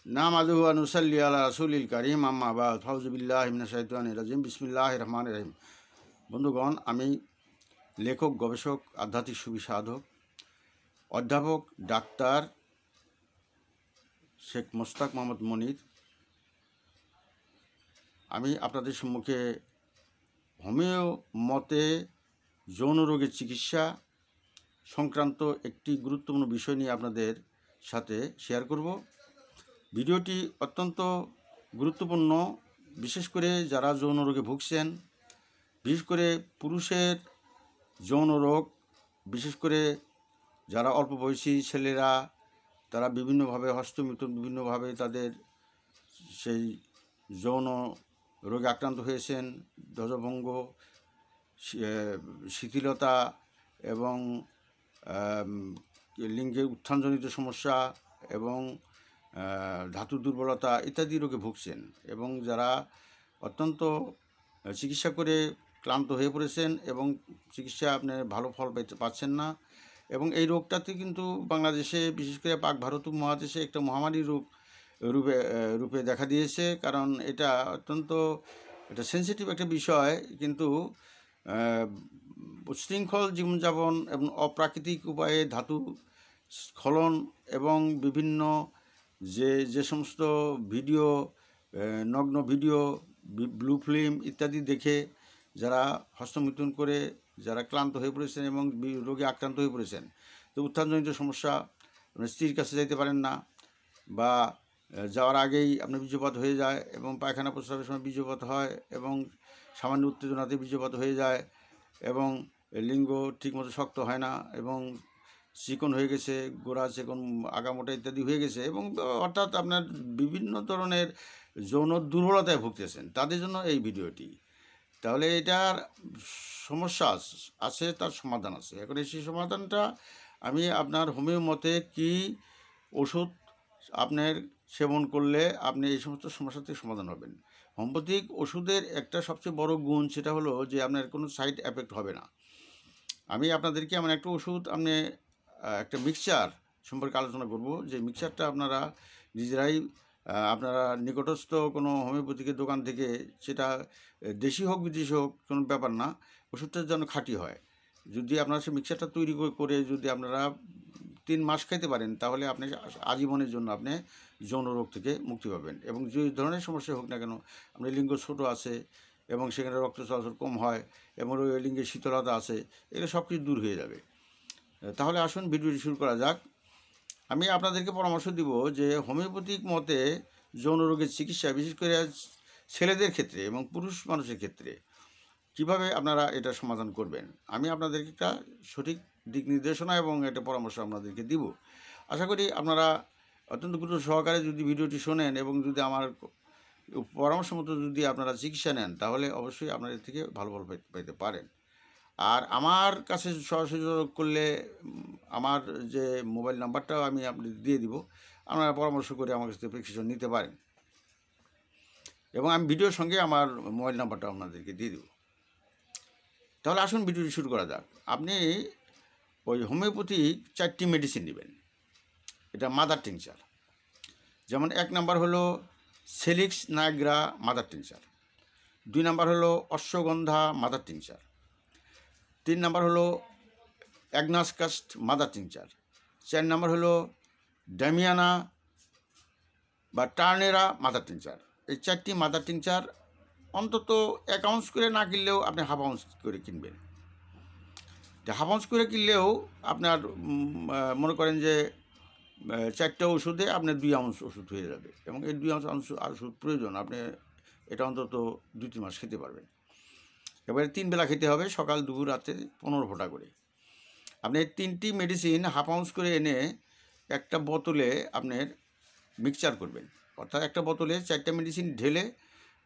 নামাযুহু ওয়া নুসাল্লি আলা রাসূলিল কারীম আম্মা বা'দ ফাউযু বিল্লাহি মিনাশ শাইতানির রাজিম বিসমিল্লাহির রহমানির রহিম। বন্ধুগণ, আমি লেখক, গবেষক, আধ্যাত্মিক সুবিসাধক, অধ্যাপক ডাক্তার শেখ মোস্তাক মোহাম্মদ মনির। আমি আপনাদের সম্মুখে হোমিও মতে যৌন রোগের চিকিৎসা সংক্রান্ত একটি গুরুত্বপূর্ণ বিষয় নিয়ে আপনাদের সাথে শেয়ার করব। ভিডিওটি অত্যন্ত গুরুত্বপূর্ণ, বিশেষ করে যারা যৌন রোগে ভুগছেন, বিশেষ করে পুরুষের যৌন রোগ, বিশেষ করে যারা অল্প বয়সী ছেলেরা, তারা বিভিন্নভাবে হস্তমিথুন, বিভিন্নভাবে তাদের সেই যৌন রোগে আক্রান্ত হয়েছেন। ধ্বজভঙ্গ, শিথিলতা এবং লিঙ্গের উত্থানজনিত সমস্যা এবং ধাতু দুর্বলতা ইত্যাদি রোগে ভুগছেন, এবং যারা অত্যন্ত চিকিৎসা করে ক্লান্ত হয়ে পড়েছেন এবং চিকিৎসা আপনি ভালো ফল পাচ্ছেন না। এবং এই রোগটাতে কিন্তু বাংলাদেশে, বিশেষ করে পাক ভারত মহাদেশে একটা মহামারী রূপে দেখা দিয়েছে। কারণ এটা অত্যন্ত সেন্সিটিভ একটা বিষয়, কিন্তু উচ্ছৃঙ্খল জীবনযাপন এবং অপ্রাকৃতিক উপায়ে ধাতু স্খলন এবং বিভিন্ন যে সমস্ত ভিডিও, নগ্ন ভিডিও, ব্লু ফিল্ম ইত্যাদি দেখে যারা হস্তমিথুন করে যারা ক্লান্ত হয়ে পড়েছেন এবং রোগে আক্রান্ত হয়ে পড়েছেন, তো উত্থানজনিত সমস্যা, স্ত্রীর কাছে যাইতে পারেন না, বা যাওয়ার আগেই আপনার বীর্যপাত হয়ে যায় এবং পায়খানা প্রস্রাবের সময় বীর্যপাত হয় এবং সামান্য উত্তেজনাতে বীর্যপাত হয়ে যায় এবং লিঙ্গ ঠিকমতো শক্ত হয় না এবং চিকন হয়ে গেছে, গোড়া চিকন, আগামোটা ইত্যাদি হয়ে গেছে, এবং অর্থাৎ আপনার বিভিন্ন ধরনের যৌন দুর্বলতায় ভুগতেছেন, তাদের জন্য এই ভিডিওটি। তাহলে এটার সমস্যা আছে, তার সমাধান আছে। এখন সেই সমাধানটা আমি আপনার হোমিও মতে কি ওষুধ আপনার সেবন করলে আপনি এই সমস্ত সমস্যা থেকে সমাধান হবেন। হোমিওপ্যাথিক ওষুধের একটা সবচেয়ে বড় গুণ, সেটা হলো যে আপনার কোনো সাইড এফেক্ট হবে না। আমি আপনাদেরকে এমন একটা ওষুধ, আপনি একটা মিক্সচার সম্পর্কে আলোচনা করব, যে মিক্সচারটা আপনারা নিজেরাই আপনারা নিকটস্থ কোনো হোমিওপ্যাথিকের দোকান থেকে, সেটা দেশি হোক বিদেশি হোক কোনো ব্যাপার না, ওষুধটা যেন খাঁটি হয়। যদি আপনারা সেই মিক্সচারটা তৈরি করে যদি আপনারা 3 মাস খাইতে পারেন, তাহলে আপনি আজীবনের জন্য আপনি যৌন রোগ থেকে মুক্তি পাবেন। এবং যে ধরনের সমস্যা হোক না কেন, আপনার লিঙ্গ ছোটো আছে এবং সেখানে রক্ত চলাচল কম হয় এবং ওই লিঙ্গের শীতলতা আছে, এগুলো সব কিছু দূর হয়ে যাবে। তাহলে আসুন ভিডিওটি শুরু করা যাক। আমি আপনাদেরকে পরামর্শ দিব যে হোমিওপ্যাথিক মতে যৌন রোগের চিকিৎসা, বিশেষ করে ছেলেদের ক্ষেত্রে এবং পুরুষ মানুষের ক্ষেত্রে কিভাবে আপনারা এটা সমাধান করবেন, আমি আপনাদেরকে একটা সঠিক দিক নির্দেশনা এবং একটা পরামর্শ আপনাদেরকে দিব। আশা করি আপনারা অত্যন্ত গুরুত্ব সহকারে যদি ভিডিওটি শোনেন এবং যদি আমার পরামর্শ মতো যদি আপনারা চিকিৎসা নেন, তাহলে অবশ্যই আপনারা এর থেকে ভালো ফল পেতে পারেন। আর আমার কাছে সরাসরি যোগাযোগ করলে আমার যে মোবাইল নাম্বারটাও আমি আপনাদের দিয়ে দিব, আপনারা পরামর্শ করে আমার কাছ থেকে প্রেসক্রিপশন নিতে পারেন, এবং আমি ভিডিওর সঙ্গে আমার মোবাইল নাম্বারটা আপনাদেরকে দিয়ে দেব। তাহলে আসুন ভিডিওটি শুরু করা যাক। আপনি ওই হোমিওপ্যাথিক 4টি মেডিসিন নেবেন। এটা মাদার টিংচার। যেমন 1 নাম্বার হলো সেলিক্স নায়গ্রা মাদার টিংচার, 2 নাম্বার হলো অশ্বগন্ধা মাদার টিংচার, 3 নাম্বার হলো অ্যাগনাসকাস্ট মাদার টিংচার, 4 নাম্বার হলো ড্যামিয়ানা বা টার্নেরা মাদার টিংচার। এই 4টি মাদার টিংচার অন্তত 1 আউন্স করে না কিনলেও আপনি হাফ আউন্স করে কিনবেন। হাফ আউন্স করে কিনলেও আপনার মনে করেন যে 4টা ওষুধে আপনার 2 আউন্স ওষুধ হয়ে যাবে, এবং এই 2 আউন্স ওষুধ প্রয়োজন। আপনি এটা অন্তত 2-3 মাস খেতে পারবেন। এবারে 3 বেলা খেতে হবে, সকাল, দুপুর, রাতে 15 ফোঁটা করে। আপনি 3টি মেডিসিন হাফ আউন্স করে এনে একটা বোতলে আপনার মিক্সচার করবেন। অর্থাৎ একটা বোতলে 4টা মেডিসিন ঢেলে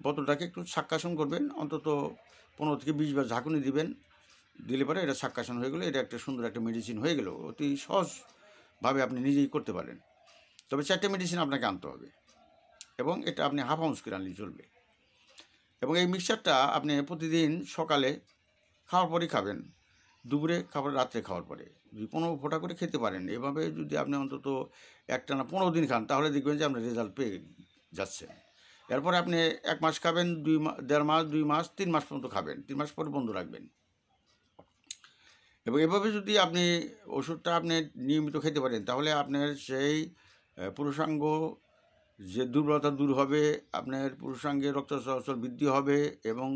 বোতলটাকে একটু সাক্কাসন করবেন, অন্তত 15 থেকে 20 বার ঝাঁকুনি দিবেন। দিলে পরে এটা সাক্কাসন হয়ে গেলো, এটা একটা সুন্দর একটা মেডিসিন হয়ে গেল। অতি সহজভাবে আপনি নিজেই করতে পারেন। তবে 4টা মেডিসিন আপনাকে আনতে হবে, এবং এটা আপনি হাফ আউন্স করে আনলেই চলবে। এবং এই মিক্সচারটা আপনি প্রতিদিন সকালে খাওয়ার পরেই খাবেন, দুপুরে খাবার, রাত্রে খাওয়ার পরে যদি 15 ফোঁটা করে খেতে পারেন, এভাবে যদি আপনি অন্তত একটানা 15 দিন খান, তাহলে দেখবেন যে আপনার রেজাল্ট পেয়ে যাচ্ছেন। এরপরে আপনি 1 মাস খাবেন, 1.5 মাস, 2 মাস, 3 মাস পর্যন্ত খাবেন। 3 মাস পরে বন্ধ রাখবেন। এবং এভাবে যদি আপনি ওষুধটা আপনি নিয়মিত খেতে পারেন, তাহলে আপনার সেই পুরুষাঙ্গ যে দুর্বলতা দূর হবে, আপনার পুরুষাঙ্গে রক্ত চলাচল বৃদ্ধি হবে, এবং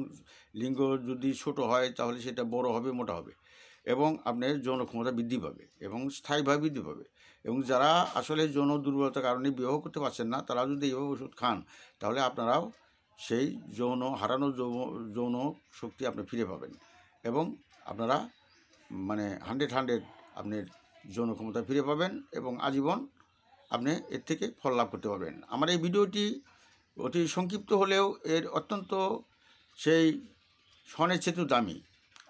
লিঙ্গ যদি ছোট হয় তাহলে সেটা বড় হবে, মোটা হবে, এবং আপনার যৌন ক্ষমতা বৃদ্ধি পাবে এবং স্থায়ীভাবে বৃদ্ধি পাবে। এবং যারা আসলে যৌন দুর্বলতার কারণে বিবাহ করতে পারছেন না, তারা যদি এইভাবে ওষুধ খান, তাহলে আপনারাও সেই হারানো যৌন শক্তি আপনি ফিরে পাবেন, এবং আপনারা মানে 100 আপনার যৌন ক্ষমতা ফিরে পাবেন, এবং আজীবন আপনি এর থেকে ফল লাভ করতে পারবেন। আমার এই ভিডিওটি অতি সংক্ষিপ্ত হলেও এর অত্যন্ত সেই স্বর্ণের চেয়েও দামি।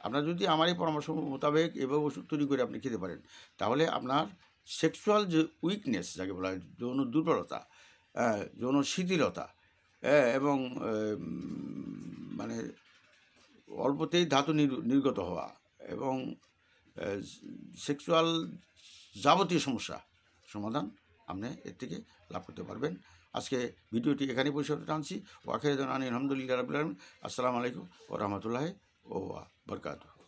আপনার যদি আমার এই পরামর্শ মোতাবেক এভাবে ওষুধ তৈরি করে আপনি খেতে পারেন, তাহলে আপনার সেক্সুয়াল যে উইকনেস, যাকে বলা হয় যৌন দুর্বলতা, যৌন শিথিলতা, এবং মানে অল্পতেই ধাতু নির্গত হওয়া, এবং সেক্সুয়াল যাবতীয় সমস্যা সমাধান আপনি এর থেকে লাভ করতে পারবেন। আজকে ভিডিওটি এখানেই পরিসরে টানছি। ওয়াখির আলহামদুলিল্লাহ রাব্বিল আলামিন। আসসালামু আলাইকুম ওয়া রাহমাতুল্লাহি ওয়া বারাকাতুহু।